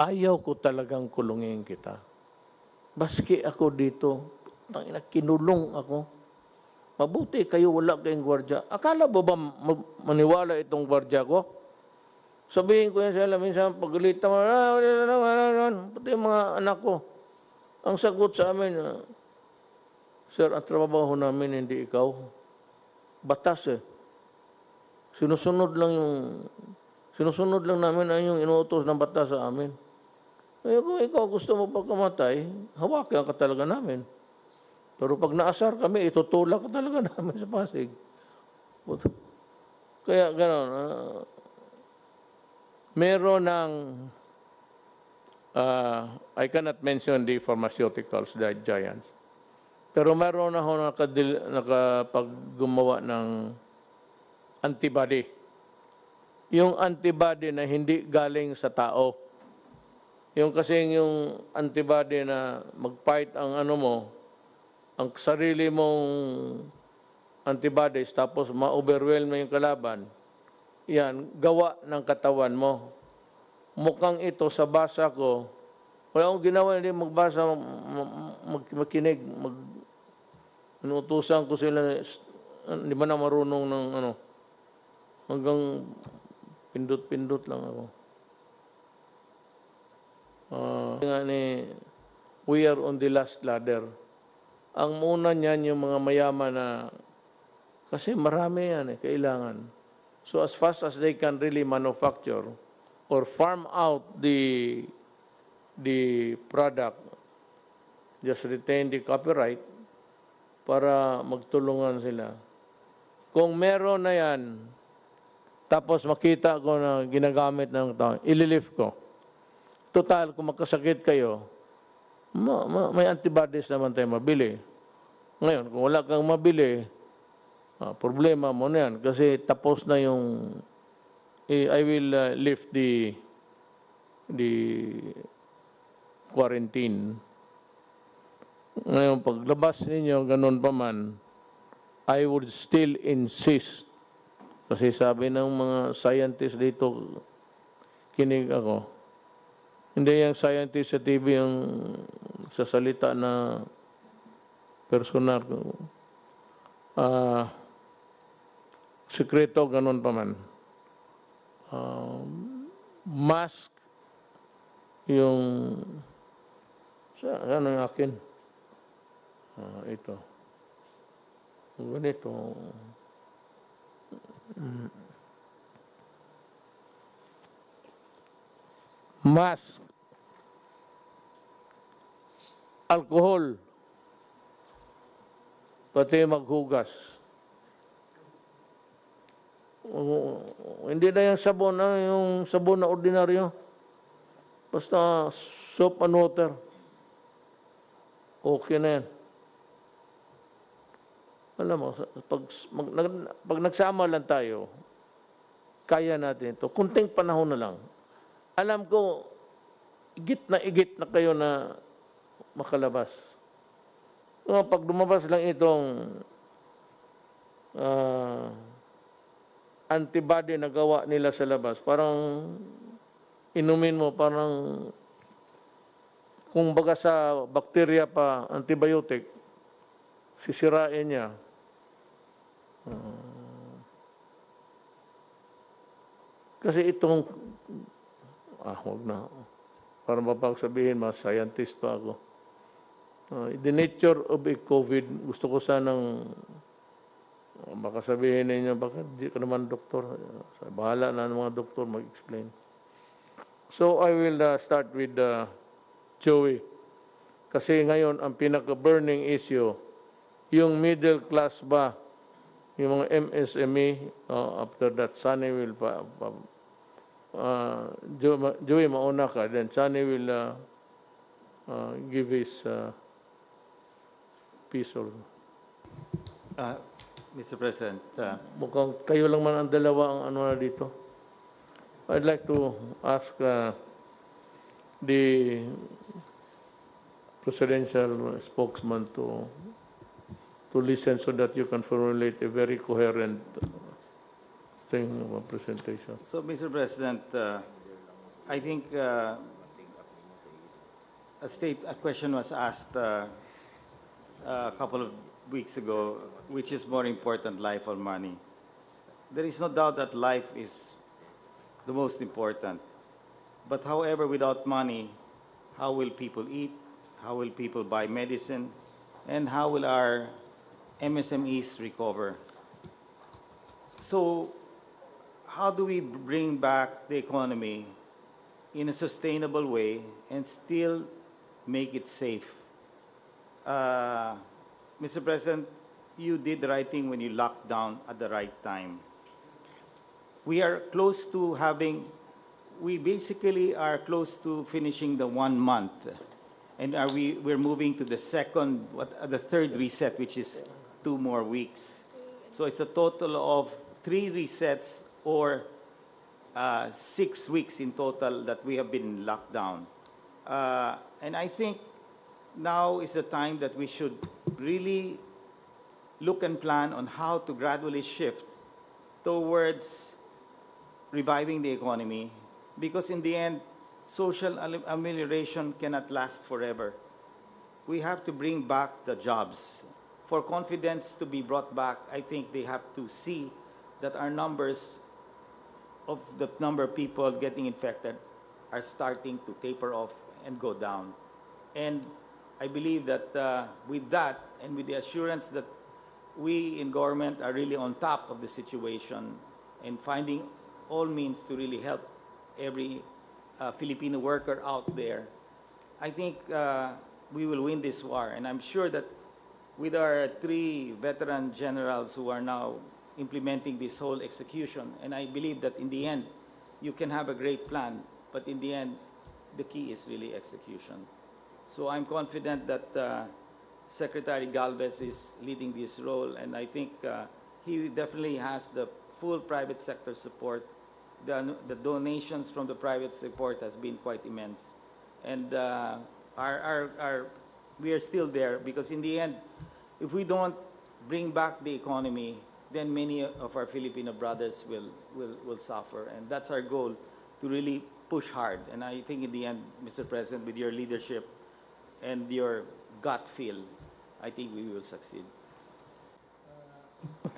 ayaw ko talagang kulungin kita. Baski ako dito, tangina, kinulong ako. Mabuti kayo wala kayong gwardya. Akala ba maniwala itong gwardya ko? Sabihin ko yan sila, minsan pagalitan mo, pati yung mga anak ko. Ang sagot sa amin, sir, ang trabaho namin hindi ikaw. Batas eh. Sinusunod lang namin ang yung inuutos ng batas sa amin. Kaya kung ikaw gusto mo pagkamatay, hawakan ka talaga namin. Pero pag naasar kami, itutulak ka talaga namin sa Pasig. Kaya gano'n, meron ng, I cannot mention the pharmaceuticals, the giants. Pero meron na ako nakapaggumawa ng antibody. Yung antibody na hindi galing sa tao. Yung kasing yung antibody na mag-fight ang ano mo, ang sarili mong antibodies, tapos ma-overwhelm na yung kalaban, yan, gawa ng katawan mo. Mukhang ito sa basa ko, wala akong ginawa, hindi magbasa, makinig, inutusan ko sila, hindi ba na marunong ng ano, hanggang pindot-pindot lang ako. We are on the last ladder. Ang muna niyan yung mga mayaman na, kasi marami yan kailangan. So as fast as they can really manufacture or farm out the product, just retain the copyright para magtulungan sila. Kung meron na yan, tapos makita ko na ginagamit ng tao, ililift ko. Total, kung magkasakit kayo, may antibodies naman tayo mabili. Ngayon, kung wala kang mabili, problema mo na yan. Kasi tapos na yung, I will lift the quarantine. Ngayon, paglabas ninyo, ganun pa man, I would still insist. Kasi sabi ng mga scientists dito, kinig ako. Hindi yung scientist sa TV yung sasalita na personal. Sekreto, ganun pa man. Mask, yung, ano yung akin? Ito. Ganito. Mask, alcohol, pati maghugas. Hindi na yung sabon, yung sabon na ordinaryo. Basta soap and water. Okay na yan. Alam mo, pag nagsama lang tayo, kaya natin ito. Kunting panahon na lang. Alam ko, igit na kayo na makalabas. Pag lumabas lang itong antibody na gawa nila sa labas, parang inumin mo, parang kung baga sa bakterya pa, antibiotic, sisirain niya. Kasi itong wag na. Para mapagsabihin, mas scientist pa ako. The nature of a COVID, gusto ko sanang, baka sabihin ninyo, bakit di ka naman doktor? Bahala na ng mga doktor mag-explain. So I will start with Joey. Kasi ngayon, ang pinaka-burning issue, yung middle class ba, yung mga MSME, after that, Sunny will Joey, mauna ka. Then Sunny will give his piece or... Mr. President. Mukhang kayo lang man ang dalawa ang ano na dito. I'd like to ask the presidential spokesman to listen so that you can formulate a very coherent thing of a presentation. So, Mr. President, I think a question was asked a couple of weeks ago, which is more important, life or money? There is no doubt that life is the most important. But however, without money, how will people eat? How will people buy medicine? And how will our MSMEs recover? So how do we bring back the economy in a sustainable way and still make it safe? Mr. President, you did the right thing when you locked down at the right time. We are close to we basically are close to finishing the 1 month. And we're moving to the third reset, which is 2 more weeks. So it's a total of 3 resets or 6 weeks in total that we have been locked down. And I think now is the time that we should really look and plan on how to gradually shift towards reviving the economy, because in the end, social amelioration cannot last forever. We have to bring back the jobs. For confidence to be brought back, I think they have to see that our numbers of the number of people getting infected are starting to taper off and go down. And I believe that with that and with the assurance that we in government are really on top of the situation and finding all means to really help every Filipino worker out there, I think we will win this war. And I'm sure that with our 3 veteran generals who are now implementing this whole execution, and I believe that in the end, you can have a great plan, but in the end, the key is really execution. So I'm confident that Secretary Galvez is leading this role, and I think he definitely has the full private sector support. The donations from the private support has been quite immense. And we are still there, because in the end, if we don't bring back the economy, then many of our Filipino brothers will suffer. And that's our goal, to really push hard. And I think in the end, Mr. President, with your leadership and your gut feel, I think we will succeed.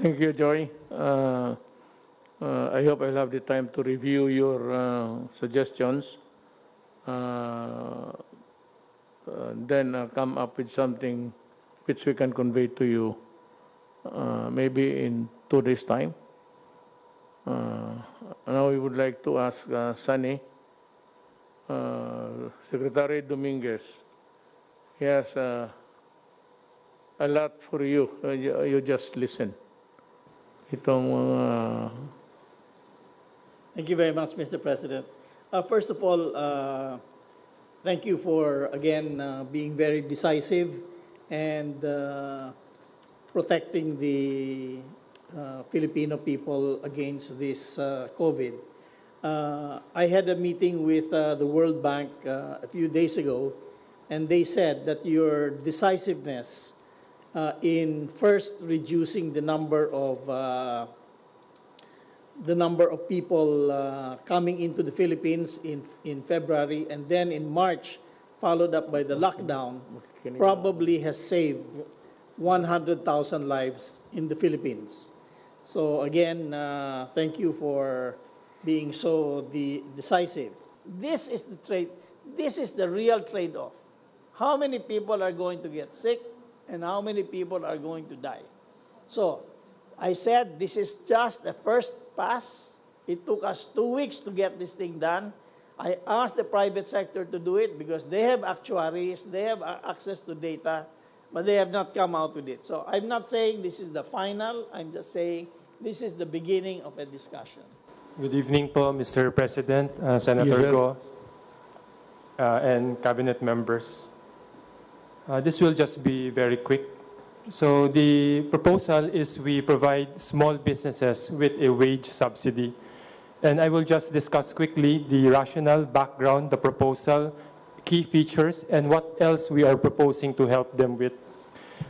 Thank you, Joy. I hope I'll have the time to review your suggestions, then come up with something which we can convey to you maybe in 2 days' time. Now we would like to ask Sunny, Secretary Dominguez. He has a lot for you. You just listen. Itong Thank you very much, Mr. President. First of all, thank you for, again, being very decisive and protecting the Filipino people against this COVID. I had a meeting with the World Bank a few days ago, and they said that your decisiveness in first reducing the number of people coming into the Philippines in February, and then in March, followed up by the lockdown, probably has saved 100,000 lives in the Philippines. So again, thank you for being so decisive. This is the trade. This is the real trade-off. How many people are going to get sick and how many people are going to die? So I said this is just the first pass. It took us 2 weeks to get this thing done. I asked the private sector to do it because they have actuaries, they have access to data, but they have not come out with it. So I'm not saying this is the final. I'm just saying this is the beginning of a discussion. Good evening po, Mr. President, Senator Go, and cabinet members. This will just be very quick. So the proposal is we provide small businesses with a wage subsidy. And I will just discuss quickly the rationale, background, the proposal, key features, and what else we are proposing to help them with.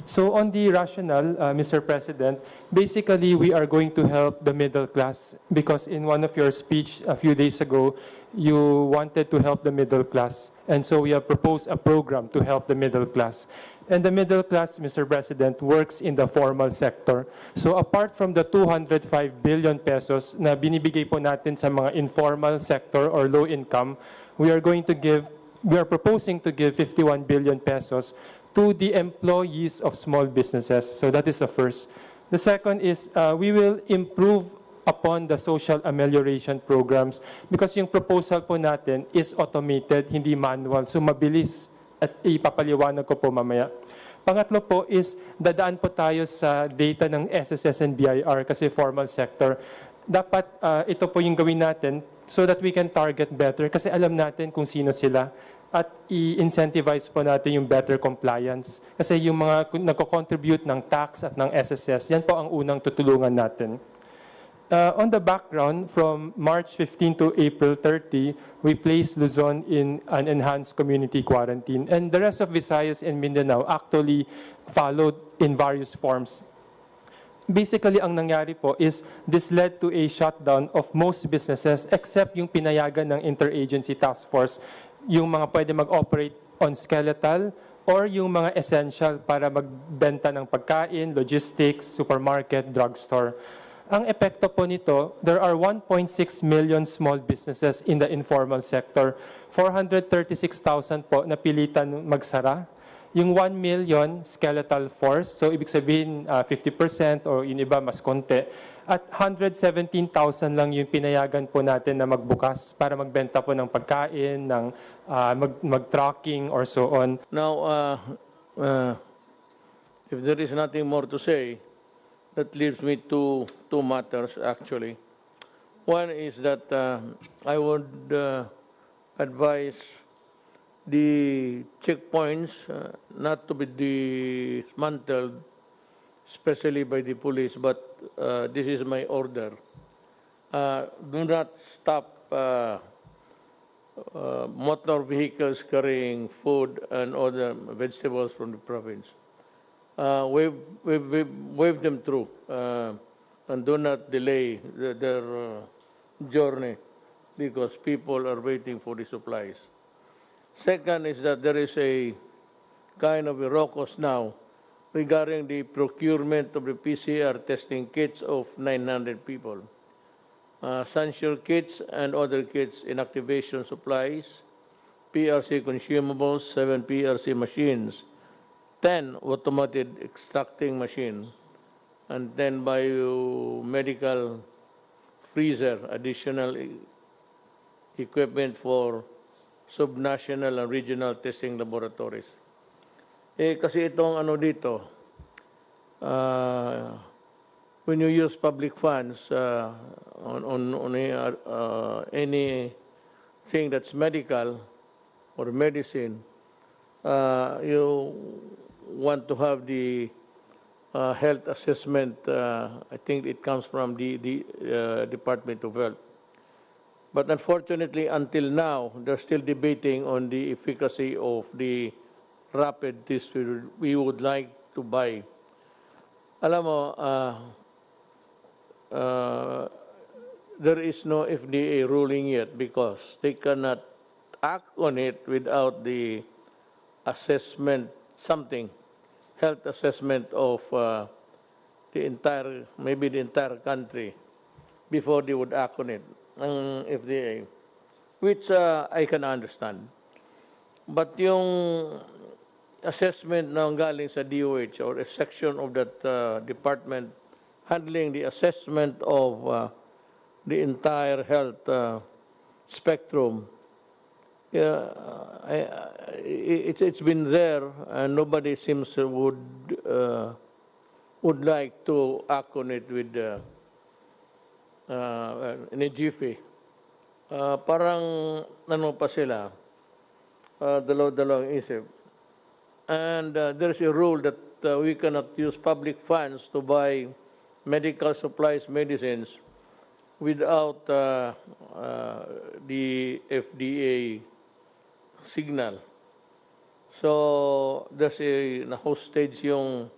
So on the rationale, Mr. President, basically we are going to help the middle class because in one of your speech a few days ago, you wanted to help the middle class. And so we have proposed a program to help the middle class. And the middle class, Mr. President, works in the formal sector. So apart from the 205 billion pesos na binibigay po natin sa mga informal sector or low income, we are proposing to give 51 billion pesos to the employees of small businesses. So that is the first. The second is we will improve upon the social amelioration programs because yung proposal po natin is automated, hindi manual. So mabilis at ipapaliwanag ko po mamaya. Pangatlo po is dadaan po tayo sa data ng SSS and BIR kasi formal sector. Dapat ito po yung gawin natin so that we can target better kasi alam natin kung sino sila at i-incentivize po natin yung better compliance. Kasi yung mga nagko-contribute ng tax at ng SSS, yan po ang unang tutulungan natin. On the background, from March 15 to April 30, we placed Luzon in an enhanced community quarantine. And the rest of Visayas and Mindanao actually followed in various forms. Basically, ang nangyari po is this led to a shutdown of most businesses except yung pinayagan ng interagency task force, yung mga pwede mag-operate on skeletal or yung mga essential para magbenta ng pagkain, logistics, supermarket, drugstore. Ang epekto po nito, there are 1.6 million small businesses in the informal sector. 436,000 po napilitan magsara. Yung 1 million skeletal force, so ibig sabihin 50% or yung iba mas konti. At 117,000 lang yung pinayagan po natin na magbukas para magbenta po ng pagkain, ng mag-tracking or so on. Now, if there is nothing more to say, that leaves me to two matters, actually. One is that I would advise the checkpoints not to be dismantled, especially by the police, but this is my order. Do not stop motor vehicles carrying food and other vegetables from the province. Wave them through and do not delay their journey because people are waiting for the supplies. Second is that there is a kind of a raucous now regarding the procurement of the PCR testing kits of 900 people. Essential kits and other kits, inactivation supplies, PRC consumables, 7 PRC machines, 10 automated extracting machine, and 10 biomedical freezer, additional equipment for subnational and regional testing laboratories. Kasi itong ano dito, when you use public funds on anything that's medical or medicine, you want to have the health assessment. I think it comes from the Department of Health. But unfortunately, until now, they're still debating on the efficacy of the rapid test we would like to buy. Alam mo, there is no FDA ruling yet because they cannot act on it without the assessment, health assessment of maybe the entire country before they would act on it, ang FDA, which I can understand. But yung assessment na galing sa DOH or a section of that department handling the assessment of the entire health spectrum, it's been there and nobody seems would like to act on it with in a jiffy. Parang ano pa sila, dalaw-dalawang isip. And there's a rule that we cannot use public funds to buy medical supplies, medicines, without the FDA signal. So, there's na hostage yung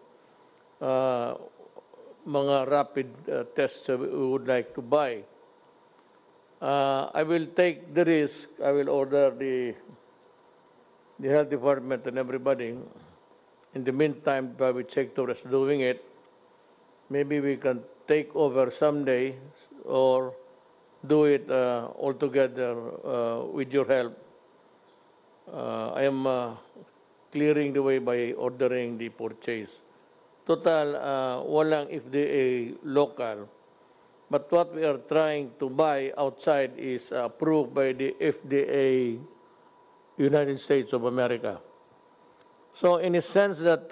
mga rapid tests we would like to buy. I will take the risk. I will order the health department and everybody. In the meantime, private sector is doing it. Maybe we can take over someday or do it all together with your help. I am clearing the way by ordering the purchase. Total, walang FDA local. But what we are trying to buy outside is approved by the FDA, United States of America. So in a sense that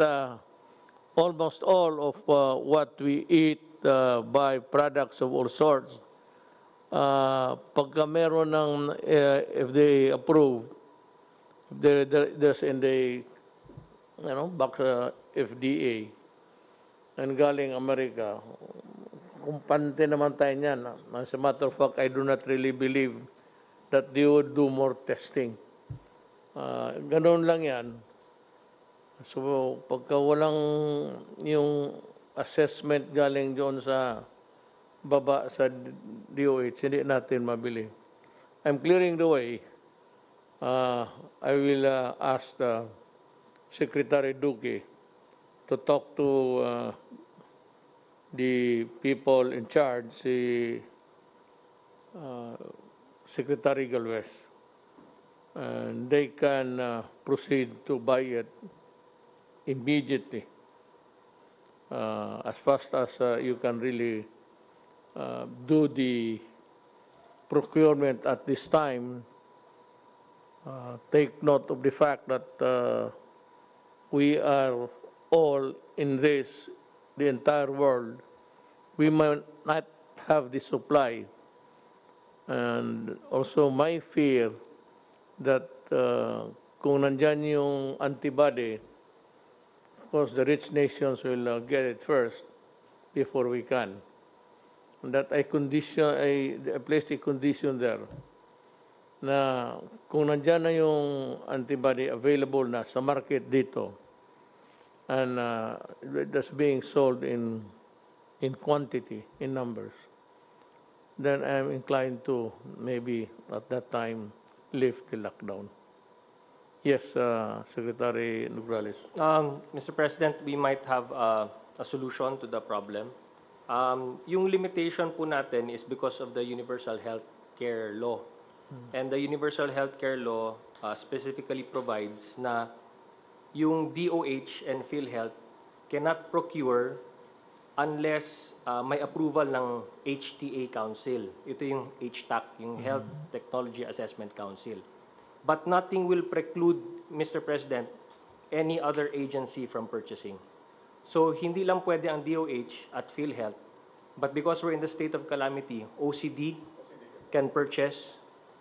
almost all of what we eat by products of all sorts, pagka meron ng FDA approved, there's in the back FDA and galing Amerika, kumpante naman tayo niyan. As a matter of fact, I do not really believe that they would do more testing. Ganoon lang yan. So, pagka walang yung assessment galing doon sa baba sa DOH, hindi natin mabili. I'm clearing the way. I will ask Secretary Duque to talk to the people in charge, si Secretary Galvez, and they can proceed to buy it immediately, as fast as you can really do the procurement at this time. Take note of the fact that we are all in this, the entire world. We might not have the supply. And also my fear that kung nandyan yung antibody, of course the rich nations will get it first before we can. And that I placed a condition there na kung nandyan na yung antibody available na sa market dito and that's being sold in quantity, in numbers, then I'm inclined to maybe at that time lift the lockdown. Yes, Secretary Nograles. Mr. President, we might have a solution to the problem. Yung limitation po natin is because of the Universal Health Care Law. And the Universal Health Care Law specifically provides na yung DOH and PhilHealth cannot procure unless may approval ng HTA Council. Ito yung HTAC, yung Health Technology Assessment Council. But nothing will preclude, Mr. President, any other agency from purchasing. So hindi lang pwede ang DOH at PhilHealth, but because we're in the state of calamity, OCD can purchase.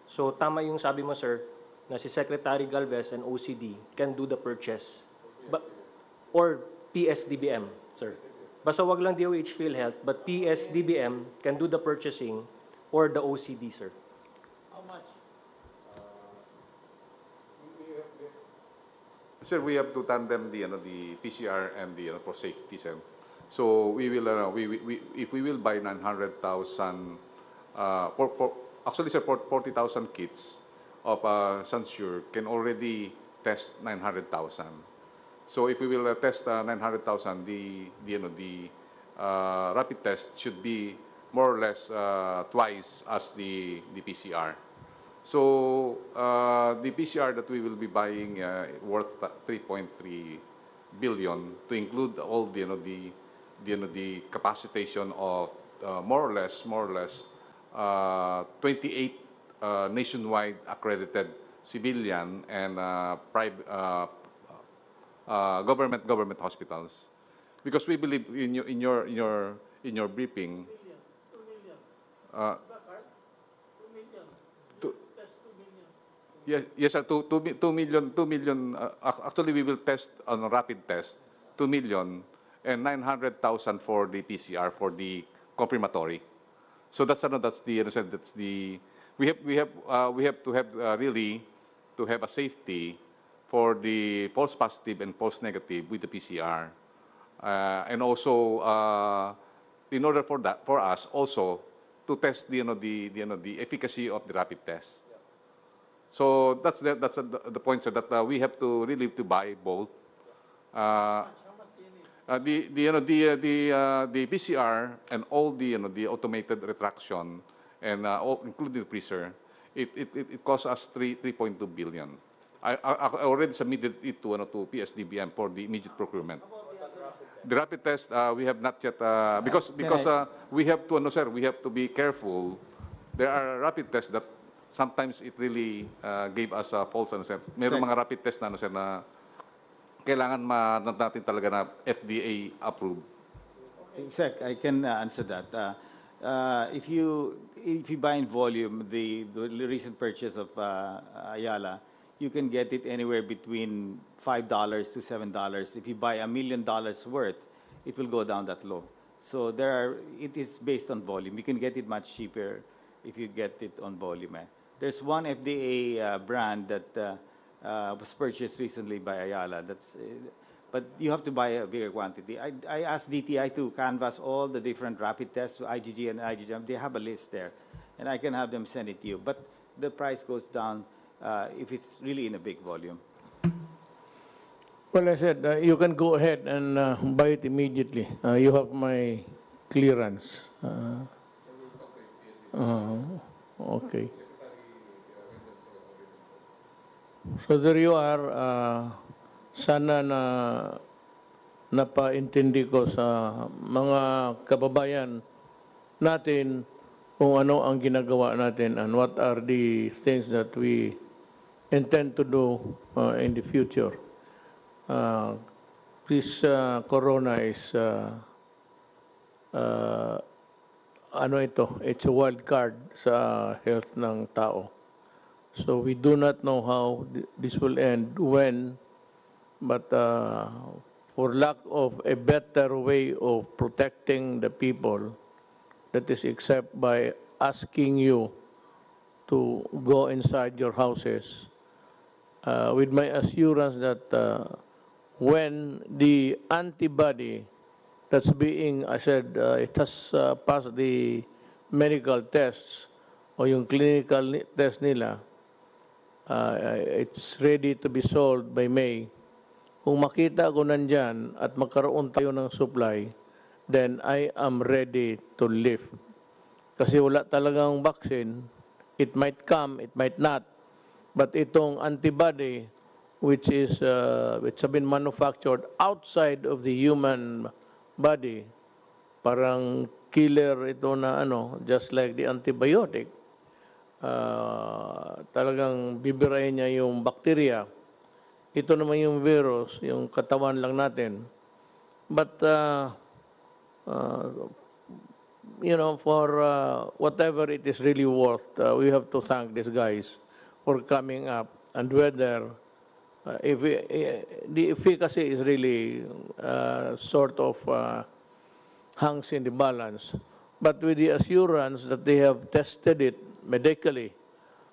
So tama yung sabi mo, sir, na si Secretary Galvez and OCD can do the purchase. Or PSDBM, sir. Basta wag lang DOH PhilHealth, but PSDBM can do the purchasing or the OCD, sir. How much? Sir, we have to tandem the PCR and the for safety, sir. So we will if we will buy 900,000 actually, sir, 40,000 kits of Sansure can already test 900,000. So if we will test 900,000, the rapid test should be more or less twice as the PCR. So the PCR that we will be buying worth 3.3 billion to include all the capacitation of more or less 28 nationwide accredited civilian and private government hospitals, because we believe in your briefing. 2 million. Uh, 2 million. to- That's 2 million. Yes, sir, 2 million. Actually, we will test on a rapid test, 2 million, and 900,000 for the PCR for the confirmatory. So that's the we have to have really to have a safety for the false positive and false negative with the PCR. And also, in order for that, for us also to test the efficacy of the rapid test. So that's the point, sir, that we have to really to buy both. The PCR and all the automated retraction and all, including the freezer, it costs us 3.2 billion. I already submitted it to PSDBM for the immediate procurement. The rapid test, we have not yet, because we have to, sir, we have to be careful. There are rapid tests that sometimes it really gave us a false, sir. Meron mga rapid test na, sir, na kailangan natin talaga na FDA approved. Sec, I can answer that. If you buy in volume the recent purchase of Ayala, you can get it anywhere between $5 to $7. If you buy $1 million worth, it will go down that low. So it is based on volume. You can get it much cheaper if you get it on volume. There's one FDA brand that was purchased recently by Ayala. But you have to buy a bigger quantity. I asked DTI to canvass all the different rapid tests, IgG and IgM. They have a list there, and I can have them send it to you. But the price goes down if it's really in a big volume. Well, I said, you can go ahead and buy it immediately. You have my clearance. Okay. So there you are. Sana na napaintindi ko sa mga kababayan natin kung ano ang ginagawa natin and what are the things that we intend to do in the future. This corona is it's a wild card sa health ng tao. So we do not know how this will end, when, but for lack of a better way of protecting the people, that is except by asking you to go inside your houses, with my assurance that when the antibody that's being, I said, it has passed the medical tests o yung clinical test nila, it's ready to be sold by May. Kung makita ko nandyan at magkaroon tayo ng supply, then I am ready to live. Kasi wala talagang vaccine. It might come, it might not. But itong antibody, which have been manufactured outside of the human body, parang killer ito na just like the antibiotic. Talagang bibirahin niya yung bacteria. Ito naman yung virus, yung katawan lang natin. But, for whatever it is really worth, we have to thank these guys for coming up, and whether the efficacy is really sort of hangs in the balance. But with the assurance that they have tested it medically,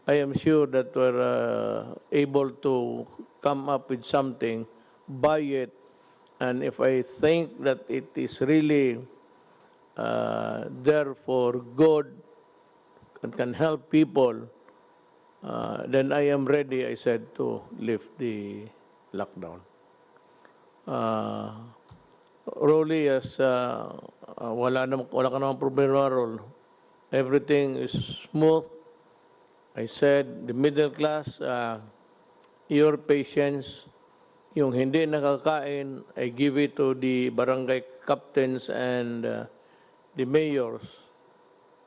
I am sure that we're able to come up with something, buy it, and if I think that it is really there for good and can help people, then I am ready, I said, to lift the lockdown. Rolly, as wala ka namang problema, Roll. Everything is smooth. I said, the middle class, your patience, yung hindi nakakain, I give it to the barangay captains and the mayors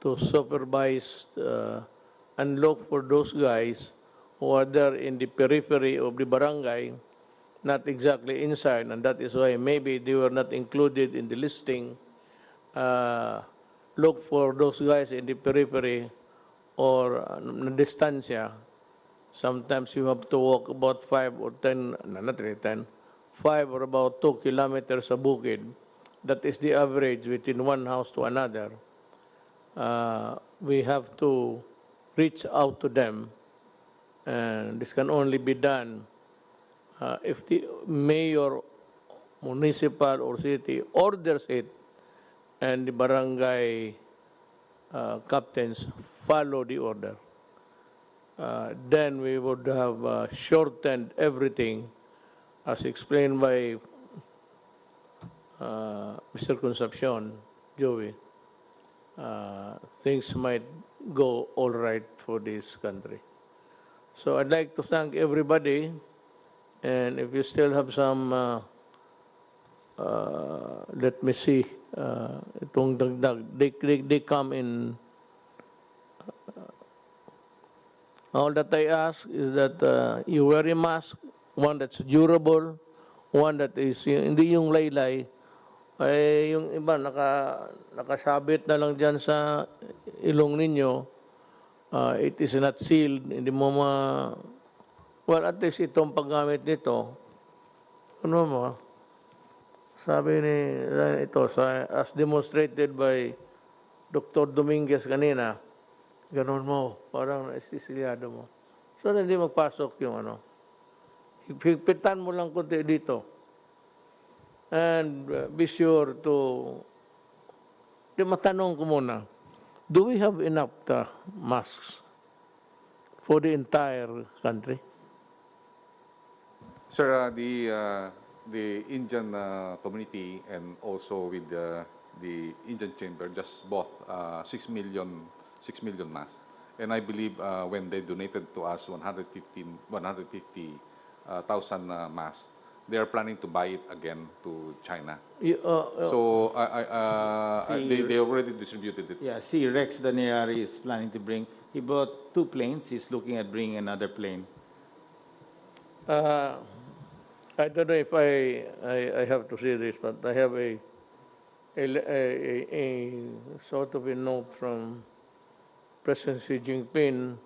to supervise and look for those guys who are there in the periphery of the barangay, not exactly inside, and that is why maybe they were not included in the listing. Look for those guys in the periphery or distancia. Sometimes you have to walk about 5 or 10, no, not really 10, 5 or about 2 kilometers sa bukid. That is the average between one house to another. We have to reach out to them, and this can only be done if the mayor, municipal or city orders it, and the barangay captains follow the order, then we would have shortened everything, as explained by Mr. Concepcion, Joey. Things might go all right for this country. So I'd like to thank everybody, and if you still have some, let me see, itong dagdag, they come in. All that I ask is that you wear a mask, one that's durable, one that is, hindi yung laylay, ay yung iba nakasabit na lang dyan sa ilong ninyo, it is not sealed, hindi mo well, at least itong paggamit nito, ano mo, sabi ni, ito, as demonstrated by Dr. Dominguez kanina, ganun mo, parang naisisilyado mo. So, hindi magpasok yung ano. Higpitan mo lang kunti dito. And be sure to, matanong ko muna, do we have enough masks for the entire country? Sir, the Indian community and also with the Indian chamber just bought 6 million masks. And I believe when they donated to us 150,000 masks, they are planning to buy it again to China. So they already distributed it. Yeah, see, Rex Daniari is planning to bring, he bought 2 planes. He's looking at bringing another plane. I don't know if I have to say this, but I have a sort of a note from President Xi Jinping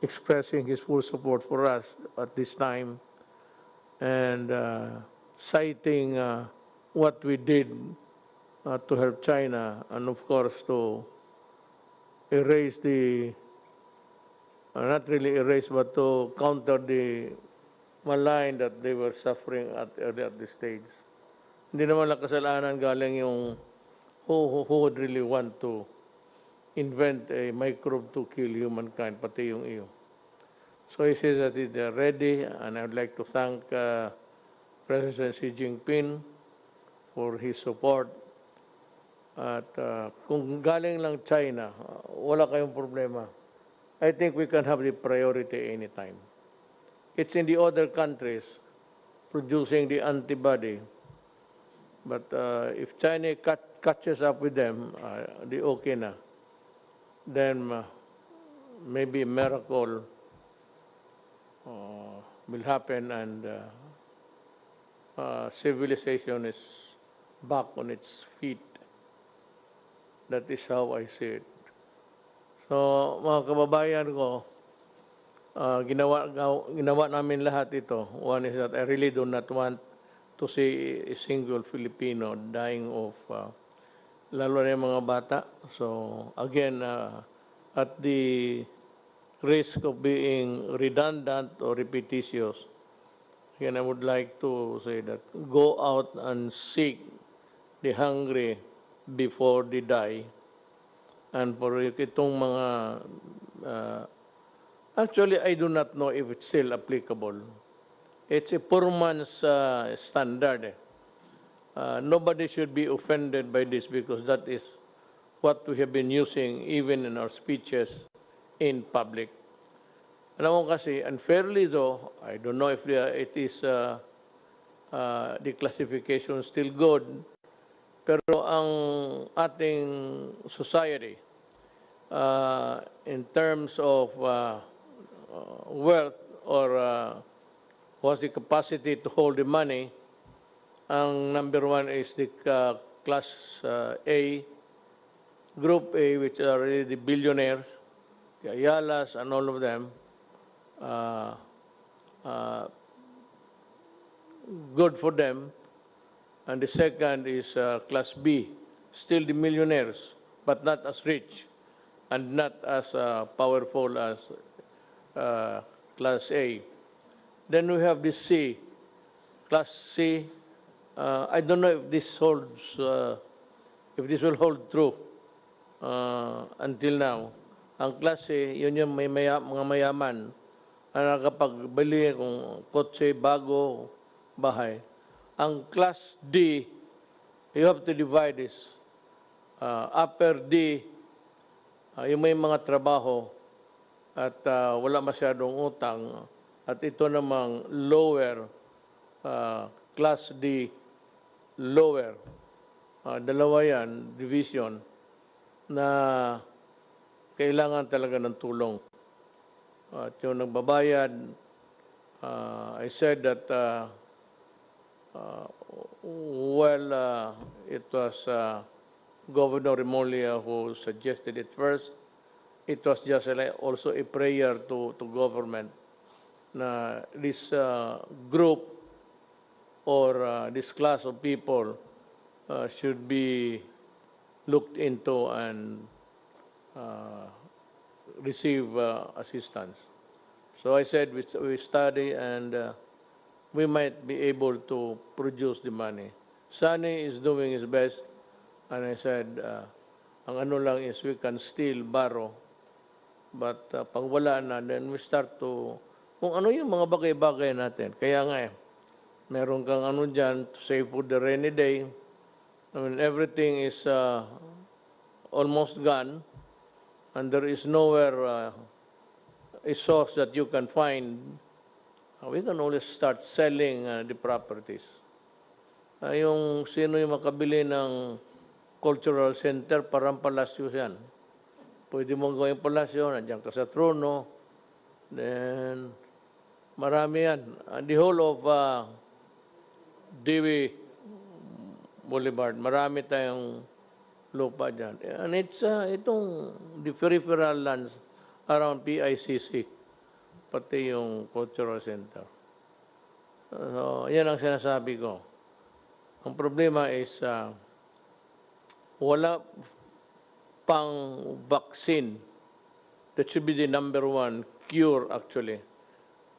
expressing his full support for us at this time, and citing what we did to help China, and of course to erase the, not really erase, but to counter the malign that they were suffering at this stage. Hindi naman lang kasalanan galing yung who would really want to invent a microbe to kill humankind, pati yung iyo. So he says that they're ready, and I would like to thank President Xi Jinping for his support. At kung galing lang China, wala kayong problema. I think we can have the priority anytime. It's in the other countries producing the antibody. But if China catches up with them, the okay na, then maybe a miracle will happen, and civilization is back on its feet. That is how I see it. So, mga kababayan ko, ginawa namin lahat ito. One is that I really do not want to see a single Filipino dying of, lalo na yung mga bata. So, again, at the risk of being redundant or repetitious, again, I would like to say that go out and seek the hungry before they die. And for itong mga, actually, I do not know if it's still applicable. It's a poor man's standard. Nobody should be offended by this, because that is what we have been using even in our speeches in public. Alam mo kasi, unfairly though, I don't know if it is the classification still good, pero ang ating society, in terms of wealth or what's the capacity to hold the money, ang number one is the class A, group A, which are really the billionaires, the Ayalas and all of them. Good for them. And the second is class B, still the millionaires, but not as rich and not as powerful as class A. Then we have this C, Class C. I don't know if this will hold true until now. Ang Class C, yun yung mga mayaman na nakapagbili kung kotse, bago, bahay. Ang Class D, you have to divide this. Upper D, yung may mga trabaho at wala masyadong utang. At ito namang lower, Class D, lower. Dalawa yan, division, na kailangan talaga ng tulong. At yung nagbabayad, I said that it was Governor Remulla who suggested it first. It was just also a prayer to government na this group or this class of people should be looked into and receive assistance. So I said we study and we might be able to produce the money. Sunny is doing his best, and I said, ang ano lang is we can still borrow, but pag wala na, then we start to, kung ano yung mga bagay-bagay natin. Kaya nga meron kang ano dyan to save for the rainy day. I mean, everything is almost gone, and there is nowhere a source that you can find. We can only start selling the properties. Yung sino yung makabili ng cultural center, parang palasyo yan. Pwede mong gawing palasyo, nandiyan ka sa trono. Then, marami yan. The whole of Dewi Boulevard, marami tayong lupa dyan. And it's itong the peripheral lands around PICC, pati yung cultural center. So, yan ang sinasabi ko. Ang problema is wala pang vaccine. That should be the number one cure, actually.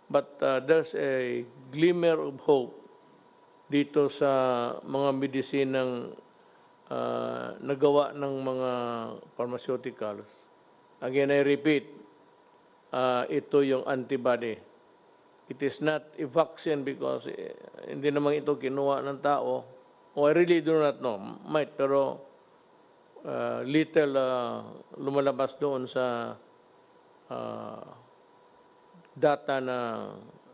But there's a glimmer of hope dito sa mga medisinang nagawa ng mga pharmaceuticals. Again, I repeat, ito yung antibody. It is not a vaccine because hindi naman ito kinuha ng tao. I really do not know. Might, pero little lumalabas doon sa data na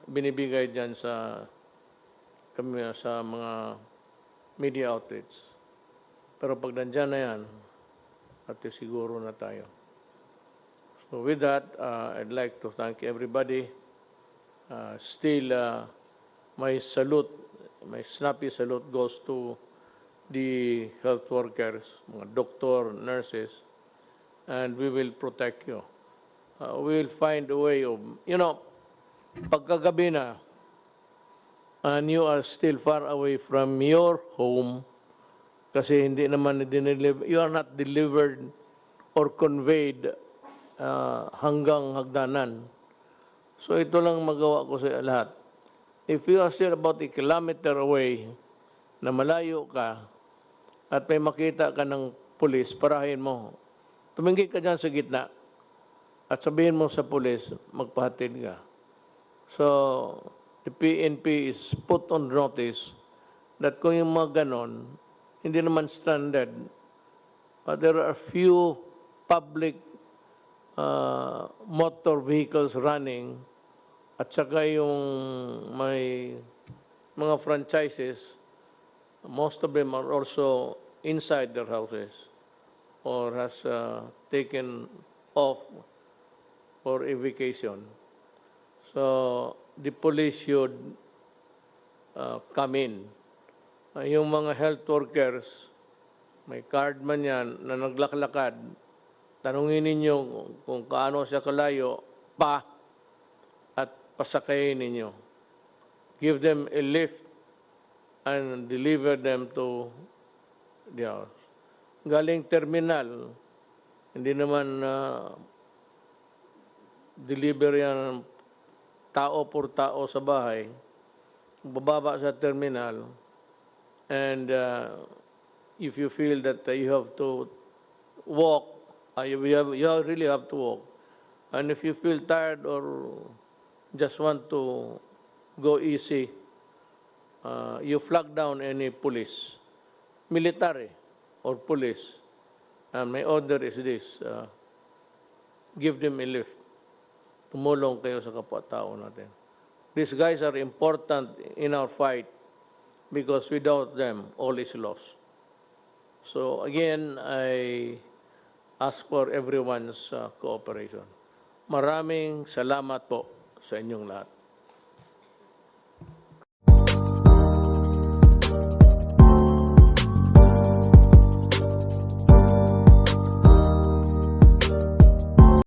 binibigay dyan sa mga media outlets. Pero pag nandyan na yan, at siguro na tayo. So with that, I'd like to thank everybody. Still, my salute, my snappy salute goes to the health workers, mga doctor, nurses, and we will protect you. We will find a way of, pagkagabi na, and you are still far away from your home, kasi hindi naman you are not delivered or conveyed hanggang hagdanan. So ito lang magawa ko sa lahat. If you are still about a kilometer away, na malayo ka, at may makita ka ng pulis, parahin mo. Tumingin ka dyan sa gitna, at sabihin mo sa pulis, magpahatid ka. So, the PNP is put on notice that kung yung mga ganon, hindi naman stranded, but there are few public motor vehicles running, at saka yung may mga franchises, most of them are also inside their houses or has taken off for a vacation. So, the police should come in. Yung mga health workers, may card man yan na naglaklakad, tanungin ninyo kung kaano siya kalayo at pasakayin ninyo. Give them a lift and deliver them to the house. Galing terminal, hindi naman deliver yan tao por tao sa bahay, bababa sa terminal, and if you feel that you have to walk, really have to walk, and if you feel tired or just want to go easy, you flag down any police, military or police, and my order is this, give them a lift. Tumulong kayo sa kapwa-tao natin. These guys are important in our fight because without them, all is lost. So again, I ask for everyone's cooperation. Maraming salamat po sa inyong lahat.